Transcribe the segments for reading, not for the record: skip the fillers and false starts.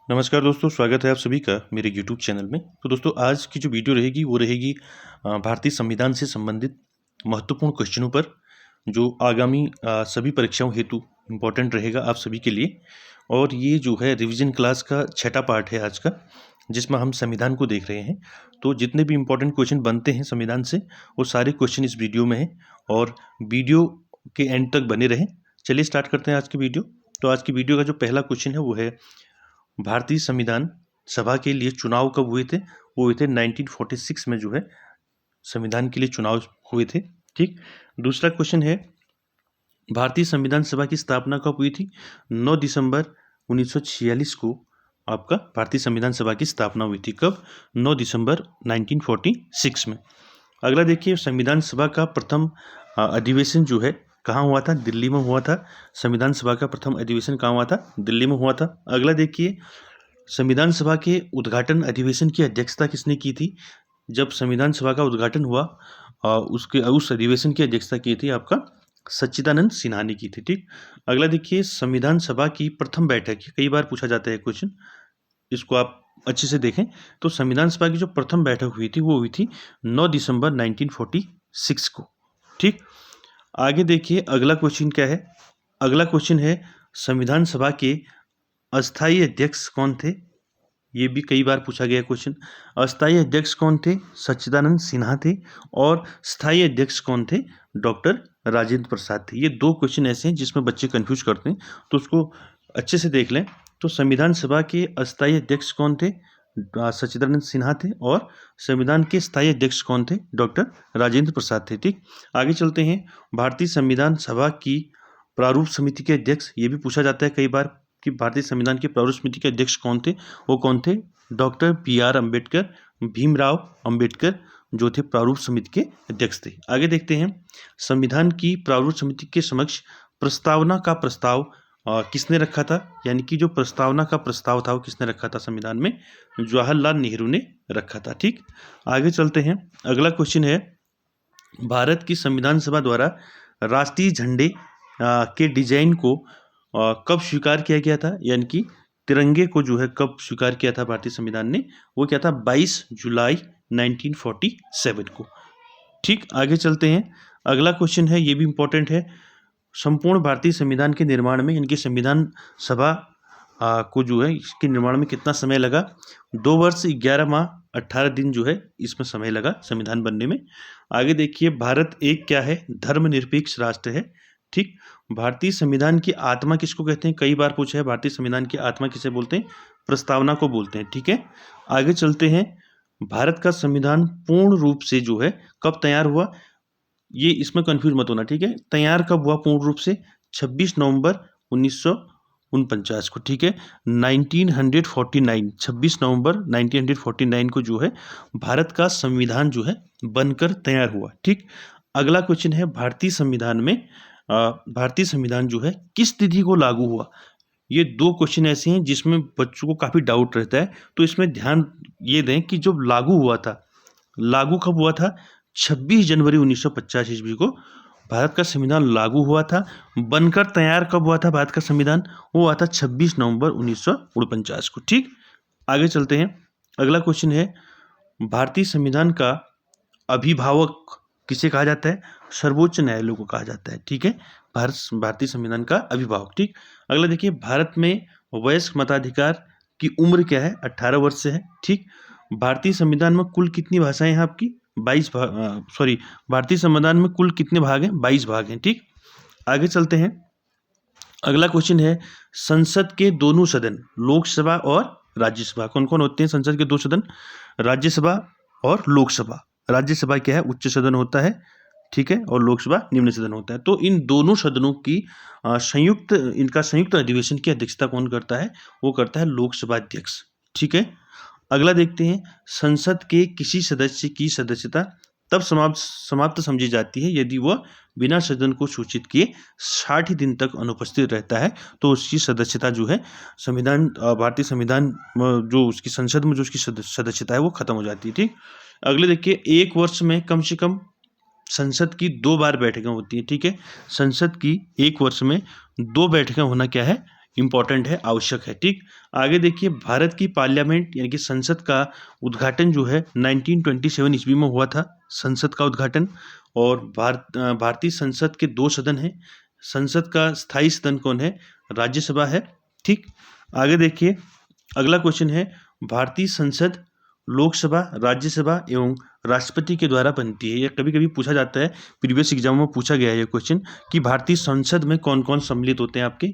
नमस्कार दोस्तों, स्वागत है आप सभी का मेरे YouTube चैनल में। तो दोस्तों, आज की जो वीडियो रहेगी वो रहेगी भारतीय संविधान से संबंधित महत्वपूर्ण क्वेश्चनों पर, जो आगामी सभी परीक्षाओं हेतु इम्पोर्टेंट रहेगा आप सभी के लिए। और ये जो है रिवीजन क्लास का छठा पार्ट है आज का, जिसमें हम संविधान को देख रहे हैं। तो जितने भी इम्पोर्टेंट क्वेश्चन बनते हैं संविधान से, वो सारे क्वेश्चन इस वीडियो में हैं और वीडियो के एंड तक बने रहें। चलिए स्टार्ट करते हैं आज की वीडियो। तो आज की वीडियो का जो पहला क्वेश्चन है वो है, भारतीय संविधान सभा के लिए चुनाव कब हुए थे? वो हुए थे 1946 में जो है संविधान के लिए चुनाव हुए थे। ठीक। दूसरा क्वेश्चन है, भारतीय संविधान सभा की स्थापना कब हुई थी? 9 दिसंबर 1946 को आपका भारतीय संविधान सभा की स्थापना हुई थी। कब? 9 दिसंबर 1946 में। अगला देखिए, संविधान सभा का प्रथम अधिवेशन जो है कहाँ हुआ था? दिल्ली में हुआ था। संविधान सभा का प्रथम अधिवेशन कहाँ हुआ था? दिल्ली में हुआ था। अगला देखिए, संविधान सभा के उद्घाटन अधिवेशन की अध्यक्षता किसने की थी? जब संविधान सभा का उद्घाटन हुआ उस अधिवेशन की अध्यक्षता की थी आपका सच्चिदानंद सिन्हा ने की थी। ठीक। अगला देखिए, संविधान सभा की प्रथम बैठक, कई बार पूछा जाता है क्वेश्चन, इसको आप अच्छे से देखें। तो संविधान सभा की जो प्रथम बैठक हुई थी वो हुई थी 9 दिसंबर 1946 को। ठीक। आगे देखिए, अगला क्वेश्चन क्या है? अगला क्वेश्चन है, संविधान सभा के अस्थायी अध्यक्ष कौन थे? ये भी कई बार पूछा गया क्वेश्चन। अस्थायी अध्यक्ष कौन थे? सच्चिदानंद सिन्हा थे। और स्थायी अध्यक्ष कौन थे? डॉक्टर राजेंद्र प्रसाद थे। ये दो क्वेश्चन ऐसे हैं जिसमें बच्चे कंफ्यूज करते हैं, तो उसको अच्छे से देख लें। तो संविधान सभा के अस्थायी अध्यक्ष कौन थे? सच्चिदानंद सिन्हा थे। और संविधान के स्थायी अध्यक्ष कौन थे? डॉक्टर राजेंद्र प्रसाद थे। ठीक। आगे चलते हैं, भारतीय संविधान सभा की प्रारूप समिति के अध्यक्ष, ये भी पूछा जाता है कई बार कि भारतीय संविधान की प्रारूप समिति के अध्यक्ष कौन थे? वो कौन थे? डॉक्टर BR अम्बेडकर, भीमराव अम्बेडकर जो थे प्रारूप समिति के अध्यक्ष थे। आगे देखते हैं, संविधान की प्रारूप समिति के समक्ष प्रस्तावना का प्रस्ताव किसने रखा था? यानी कि जो प्रस्तावना का प्रस्ताव था वो किसने रखा था संविधान में? जवाहरलाल नेहरू ने रखा था। ठीक। आगे चलते हैं, अगला क्वेश्चन है, भारत की संविधान सभा द्वारा राष्ट्रीय झंडे के डिजाइन को कब स्वीकार किया गया था? यानी कि तिरंगे को जो है कब स्वीकार किया था भारतीय संविधान ने? वो क्या था? 22 जुलाई 1947 को। ठीक। आगे चलते हैं, अगला क्वेश्चन है, ये भी इंपॉर्टेंट है, संपूर्ण भारतीय संविधान के निर्माण में, इनकी संविधान सभा को जो है इसके निर्माण में कितना समय लगा? 2 वर्ष 11 माह 18 दिन जो है इसमें समय लगा संविधान बनने में। आगे देखिए, भारत एक क्या है? धर्मनिरपेक्ष राष्ट्र है। ठीक। भारतीय संविधान की आत्मा किसको कहते हैं? कई बार पूछा है, भारतीय संविधान की आत्मा किसे बोलते हैं? प्रस्तावना को बोलते हैं। ठीक है। आगे चलते हैं, भारत का संविधान पूर्ण रूप से जो है कब तैयार हुआ? ये इसमें कंफ्यूज मत होना। ठीक है। तैयार कब हुआ पूर्ण रूप से? 26 नवंबर 1949 को। ठीक है। 1949, 26 नवंबर 1949 को जो है भारत का संविधान जो है बनकर तैयार हुआ। ठीक। अगला क्वेश्चन है, भारतीय संविधान में भारतीय संविधान जो है किस तिथि को लागू हुआ? ये दो क्वेश्चन ऐसे हैं जिसमें बच्चों को काफी डाउट रहता है, तो इसमें ध्यान ये दें कि जब लागू हुआ था, लागू कब हुआ था? 26 जनवरी 1950 ईस्वी को भारत का संविधान लागू हुआ था। बनकर तैयार कब हुआ था भारत का संविधान? वो हुआ था 26 नवंबर 1949 को। ठीक। आगे चलते हैं, अगला क्वेश्चन है, भारतीय संविधान का अभिभावक किसे कहा जाता है? सर्वोच्च न्यायालय को कहा जाता है। ठीक है। भारतीय संविधान का अभिभावक। ठीक। अगला देखिए, भारत में वयस्क मताधिकार की उम्र क्या है? 18 वर्ष से है। ठीक। भारतीय संविधान में कुल कितनी भाषाएं हैं आपकी? 22 भारतीय संविधान में कुल कितने भाग हैं? 22 भाग हैं। ठीक। आगे चलते हैं, अगला क्वेश्चन है, संसद के दोनों सदन, लोकसभा और राज्यसभा, कौन कौन होते हैं संसद के दो सदन? राज्यसभा और लोकसभा। राज्यसभा क्या है? उच्च सदन होता है। ठीक है। और लोकसभा निम्न सदन होता है। तो इन दोनों सदनों की इनका संयुक्त अधिवेशन की अध्यक्षता कौन करता है? वो करता है लोकसभा अध्यक्ष। ठीक है। अगला देखते हैं, संसद के किसी सदस्य की सदस्यता तब समाप्त समझी जाती है यदि वह बिना सदन को सूचित किए 60 दिन तक अनुपस्थित रहता है, तो उसकी सदस्यता जो है भारतीय संविधान जो उसकी संसद में जो उसकी सदस्यता है वो खत्म हो जाती है। ठीक। अगले देखिए, एक वर्ष में कम से कम संसद की 2 बार बैठकें होती हैं। ठीक है। संसद की एक वर्ष में 2 बैठकें होना क्या है? इम्पॉर्टेंट है, आवश्यक है। ठीक, आगे देखिए, भारत की पार्लियामेंट यानी कि संसद का उद्घाटन जो है 1927 ईस्वी में हुआ था, संसद का उद्घाटन। और भारतीय संसद के 2 सदन हैं। संसद का स्थायी सदन कौन है? राज्यसभा है। ठीक, आगे देखिए, अगला क्वेश्चन है, भारतीय संसद लोकसभा, राज्यसभा एवं राष्ट्रपति के द्वारा बनती है। यह कभी कभी पूछा जाता है, प्रीवियस एग्जाम में पूछा गया है ये क्वेश्चन कि भारतीय संसद में कौन कौन सम्मिलित होते हैं आपके?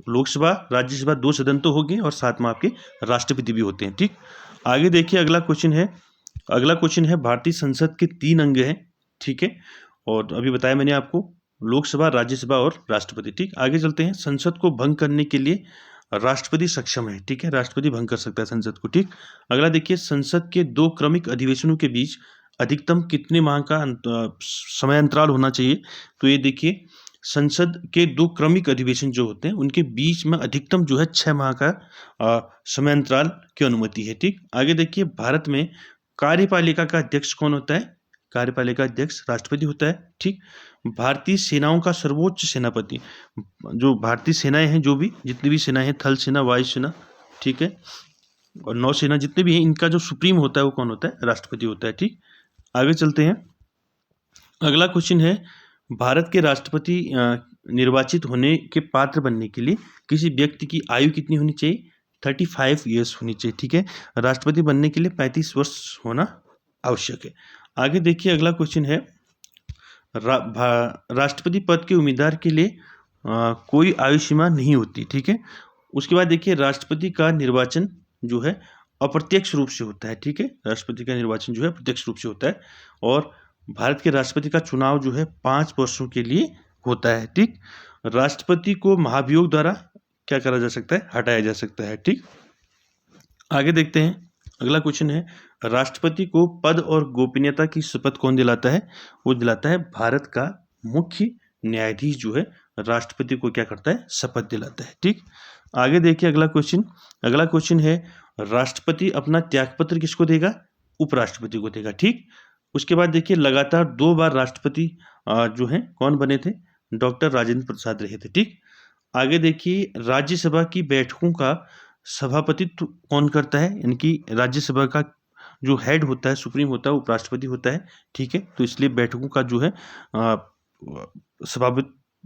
लोकसभा, राज्यसभा, 2 सदन तो हो गए और साथ में आपके राष्ट्रपति भी होते हैं। ठीक, आगे देखिए, अगला क्वेश्चन है भारतीय संसद के 3 अंग हैं। ठीक है, और अभी बताया मैंने आपको, लोकसभा, राज्यसभा और राष्ट्रपति। ठीक, आगे चलते हैं, संसद को भंग करने के लिए राष्ट्रपति सक्षम है। ठीक है, राष्ट्रपति भंग कर सकता है संसद को। ठीक, अगला देखिए, संसद के 2 क्रमिक अधिवेशनों के बीच अधिकतम कितने माह का समय अंतराल होना चाहिए? तो ये देखिए, संसद के 2 क्रमिक अधिवेशन जो होते हैं उनके बीच में अधिकतम जो है 6 माह का समय अंतराल की अनुमति है। ठीक, आगे देखिए, भारत में कार्यपालिका का अध्यक्ष कौन होता है? कार्यपालिका अध्यक्ष राष्ट्रपति होता है। ठीक, भारतीय सेनाओं का सर्वोच्च सेनापति, जो भारतीय सेनाएं हैं, जो भी जितनी भी सेनाएं हैं, थल सेना, वायुसेना, ठीक है, और नौसेना, जितने भी हैं, इनका जो सुप्रीम होता है वो कौन होता है? राष्ट्रपति होता है। ठीक, आगे चलते हैं, अगला क्वेश्चन है, भारत के राष्ट्रपति निर्वाचित होने के पात्र बनने के लिए किसी व्यक्ति की आयु कितनी होनी चाहिए? 35 ईयर्स होनी चाहिए। ठीक है, राष्ट्रपति बनने के लिए 35 वर्ष होना आवश्यक है। आगे देखिए, अगला क्वेश्चन है, राष्ट्रपति पद के उम्मीदवार के लिए कोई आयु सीमा नहीं होती। ठीक है, उसके बाद देखिए, राष्ट्रपति का निर्वाचन जो है अप्रत्यक्ष रूप से होता है। ठीक है, राष्ट्रपति का निर्वाचन जो है प्रत्यक्ष रूप से होता है, और भारत के राष्ट्रपति का चुनाव जो है 5 वर्षों के लिए होता है। ठीक, राष्ट्रपति को महाभियोग द्वारा क्या करा जा सकता है? हटाया जा सकता है। ठीक, आगे देखते हैं, अगला क्वेश्चन है, राष्ट्रपति को पद और गोपनीयता की शपथ कौन दिलाता है? वो दिलाता है भारत का मुख्य न्यायाधीश जो है राष्ट्रपति को क्या करता है? शपथ दिलाता है। ठीक, आगे देखिए, अगला क्वेश्चन है, राष्ट्रपति अपना त्यागपत्र किसको देगा? उपराष्ट्रपति को देगा। ठीक, उसके बाद देखिए, लगातार 2 बार राष्ट्रपति जो हैं कौन बने थे? डॉक्टर राजेंद्र प्रसाद रहे थे। ठीक, आगे देखिए, राज्यसभा की बैठकों का सभापतित्व कौन करता है? यानी कि राज्यसभा का जो हेड होता है, सुप्रीम होता है, उपराष्ट्रपति होता है। ठीक है, तो इसलिए बैठकों का जो है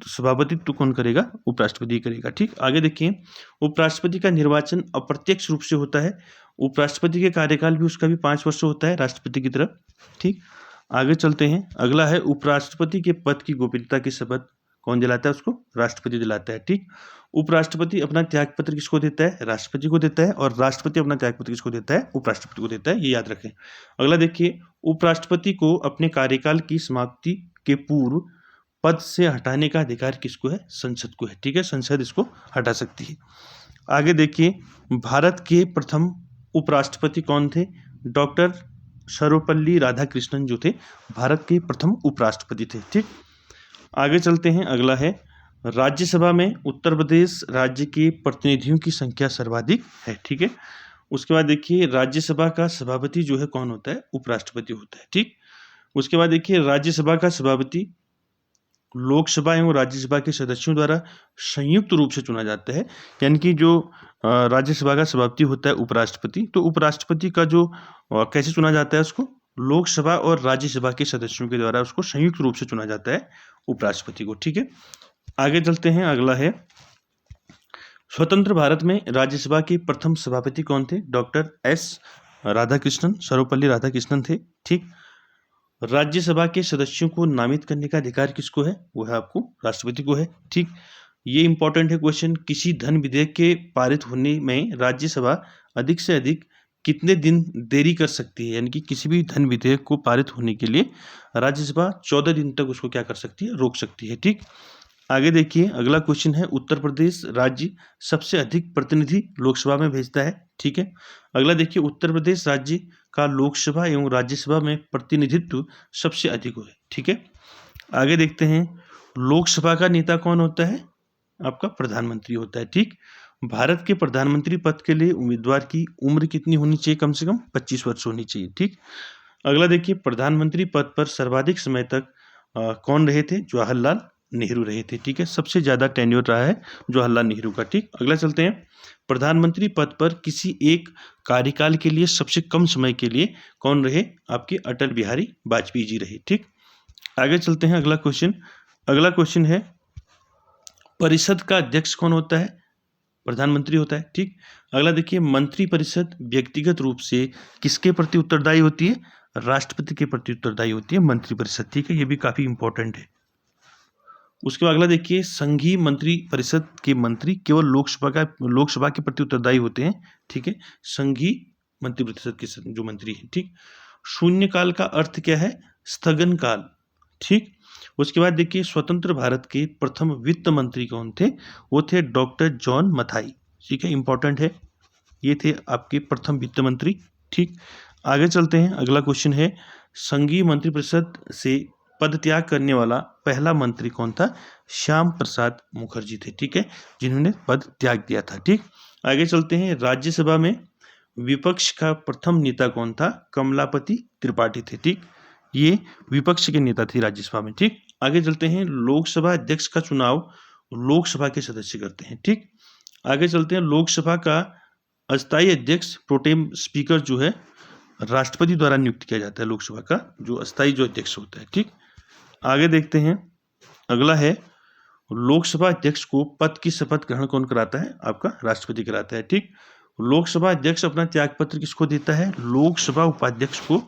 सभापतित्व कौन करेगा? उपराष्ट्रपति करेगा। ठीक, आगे देखिए, उपराष्ट्रपति का निर्वाचन अप्रत्यक्ष रूप से होता है। उपराष्ट्रपति के कार्यकाल भी उसका भी 5 वर्ष होता है राष्ट्रपति की तरफ। ठीक, आगे चलते हैं, अगला है, उपराष्ट्रपति के पद की गोपनीयता की शपथ कौन दिलाता है? उसको राष्ट्रपति दिलाता है। ठीक, उपराष्ट्रपति अपना त्यागपत्र किसको देता है? राष्ट्रपति को देता है, और राष्ट्रपति अपना त्यागपत्र किसको देता है? उपराष्ट्रपति को देता है, ये याद रखें। अगला देखिए, उपराष्ट्रपति को अपने कार्यकाल की समाप्ति के पूर्व पद से हटाने का अधिकार किसको है? संसद को है। ठीक है, संसद इसको हटा सकती है। आगे देखिए, भारत के प्रथम उपराष्ट्रपति कौन थे? डॉक्टर सर्वपल्ली राधाकृष्णन जो थे भारत के प्रथम उपराष्ट्रपति थे। ठीक, आगे चलते हैं, अगला है, राज्यसभा में उत्तर प्रदेश राज्य के प्रतिनिधियों की संख्या सर्वाधिक है। ठीक है, उसके बाद देखिए, राज्यसभा का सभापति जो है कौन होता है? उपराष्ट्रपति होता है। ठीक, उसके बाद देखिए, राज्यसभा का सभापति लोकसभा एवं राज्यसभा के सदस्यों द्वारा संयुक्त रूप से चुना जाता है। यानी कि जो राज्यसभा का सभापति होता है उपराष्ट्रपति, तो उपराष्ट्रपति का जो कैसे चुना जाता है? उसको लोकसभा और राज्यसभा के सदस्यों के द्वारा उसको संयुक्त रूप से चुना जाता है उपराष्ट्रपति को। ठीक है, आगे चलते हैं, अगला है, स्वतंत्र भारत में राज्यसभा के प्रथम सभापति कौन थे? डॉक्टर एस राधाकृष्णन, सर्वपल्ली राधाकृष्णन थे। ठीक, राज्यसभा के सदस्यों को नामित करने का अधिकार किसको है? वो है आपको राष्ट्रपति को है। ठीक, ये इंपॉर्टेंट है क्वेश्चन, किसी धन विधेयक के पारित होने में राज्यसभा अधिक से अधिक कितने दिन देरी कर सकती है? यानी कि किसी भी धन विधेयक को पारित होने के लिए राज्यसभा 14 दिन तक उसको क्या कर सकती है? रोक सकती है। ठीक, आगे देखिए, अगला क्वेश्चन है, उत्तर प्रदेश राज्य सबसे अधिक प्रतिनिधि लोकसभा में भेजता है। ठीक है, अगला देखिए, उत्तर प्रदेश राज्य का लोकसभा एवं राज्यसभा में प्रतिनिधित्व सबसे अधिक है। ठीक है, आगे देखते हैं, लोकसभा का नेता कौन होता है? आपका प्रधानमंत्री होता है। ठीक, भारत के प्रधानमंत्री पद के लिए उम्मीदवार की उम्र कितनी होनी चाहिए? कम से कम 25 वर्ष होनी चाहिए। ठीक, अगला देखिए, प्रधानमंत्री पद पर सर्वाधिक समय तक कौन रहे थे? जवाहरलाल नेहरू रहे थे। ठीक है, सबसे ज़्यादा टेन्योर रहा है जवाहरलाल नेहरू का। ठीक, अगला चलते हैं। प्रधानमंत्री पद पर किसी एक कार्यकाल के लिए सबसे कम समय के लिए कौन रहे? आपके अटल बिहारी वाजपेयी जी रहे। ठीक, आगे चलते हैं। अगला क्वेश्चन है, परिषद का अध्यक्ष कौन होता है? प्रधानमंत्री होता है। ठीक, अगला देखिए, मंत्री परिषद व्यक्तिगत रूप से किसके प्रति उत्तरदायी होती है? राष्ट्रपति के प्रति उत्तरदायी होती है मंत्री परिषद। ठीक है, ये भी काफी इंपॉर्टेंट है। उसके बाद अगला देखिए, संघीय मंत्री परिषद के मंत्री केवल लोकसभा के प्रति उत्तरदायी होते हैं। ठीक है, संघीय मंत्री परिषद के जो मंत्री हैं। ठीक, शून्यकाल का अर्थ क्या है? स्थगन काल। ठीक, उसके बाद देखिए, स्वतंत्र भारत के प्रथम वित्त मंत्री कौन थे? वो थे डॉक्टर जॉन मथाई। ठीक है, इंपॉर्टेंट है, ये थे आपके प्रथम वित्त मंत्री। ठीक, आगे चलते हैं। अगला क्वेश्चन है, संघीय मंत्रिपरिषद से पद त्याग करने वाला पहला मंत्री कौन था? श्याम प्रसाद मुखर्जी थे। ठीक है, जिन्होंने पद त्याग दिया था। ठीक, आगे चलते हैं। राज्यसभा में विपक्ष का प्रथम नेता कौन था? कमलापति त्रिपाठी थे। ठीक, ये विपक्ष के नेता थे राज्यसभा में। ठीक, आगे चलते हैं। लोकसभा अध्यक्ष का चुनाव लोकसभा के सदस्य करते हैं। ठीक, आगे चलते हैं। लोकसभा का अस्थायी अध्यक्ष प्रोटेम स्पीकर जो है राष्ट्रपति द्वारा नियुक्त किया जाता है। लोकसभा का जो अस्थायी जो अध्यक्ष होता है। ठीक, आगे देखते हैं। अगला है, लोकसभा अध्यक्ष को पद की शपथ ग्रहण कौन कराता है? आपका राष्ट्रपति कराता है। ठीक, लोकसभा अध्यक्ष अपना त्यागपत्र किसको देता है? लोकसभा उपाध्यक्ष को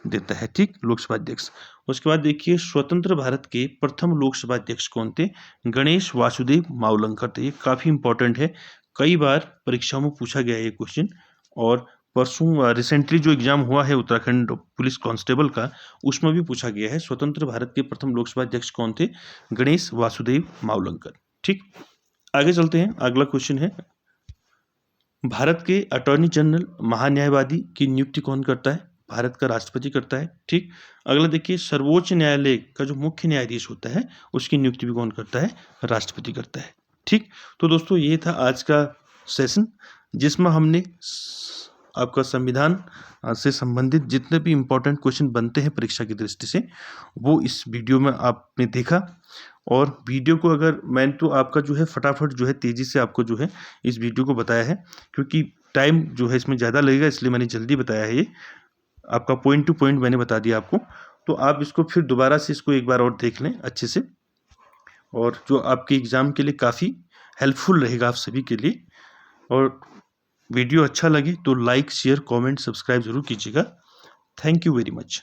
देता है। ठीक, लोकसभा अध्यक्ष। उसके बाद देखिए, स्वतंत्र भारत के प्रथम लोकसभा अध्यक्ष कौन थे? गणेश वासुदेव मावलंकर थे। ये काफी इंपॉर्टेंट है, कई बार परीक्षाओं में पूछा गया है ये क्वेश्चन। और परसों रिसेंटली जो एग्जाम हुआ है उत्तराखंड पुलिस कांस्टेबल का, उसमें भी पूछा गया है स्वतंत्र भारत के प्रथम लोकसभा अध्यक्ष कौन थे? गणेश वासुदेव मावलंकर। ठीक, आगे चलते हैं। अगला क्वेश्चन है, भारत के अटॉर्नी जनरल महान्यायवादी की नियुक्ति कौन करता है? भारत का राष्ट्रपति करता है। ठीक, अगला देखिए, सर्वोच्च न्यायालय का जो मुख्य न्यायाधीश होता है उसकी नियुक्ति भी कौन करता है? राष्ट्रपति करता है। ठीक, तो दोस्तों ये था आज का सेशन, जिसमें हमने आपका संविधान से संबंधित जितने भी इम्पोर्टेंट क्वेश्चन बनते हैं परीक्षा की दृष्टि से, वो इस वीडियो में आपने देखा। और वीडियो को अगर मैंने तो आपका जो है फटाफट जो है तेज़ी से आपको जो है इस वीडियो को बताया है, क्योंकि टाइम जो है इसमें ज़्यादा लगेगा, इसलिए मैंने जल्दी बताया है। ये आपका पॉइंट टू पॉइंट मैंने बता दिया आपको, तो आप इसको फिर दोबारा से इसको एक बार और देख लें अच्छे से, और जो आपके एग्ज़ाम के लिए काफ़ी हेल्पफुल रहेगा आप सभी के लिए। और वीडियो अच्छा लगे तो लाइक, शेयर, कमेंट, सब्सक्राइब जरूर कीजिएगा। Thank you very much.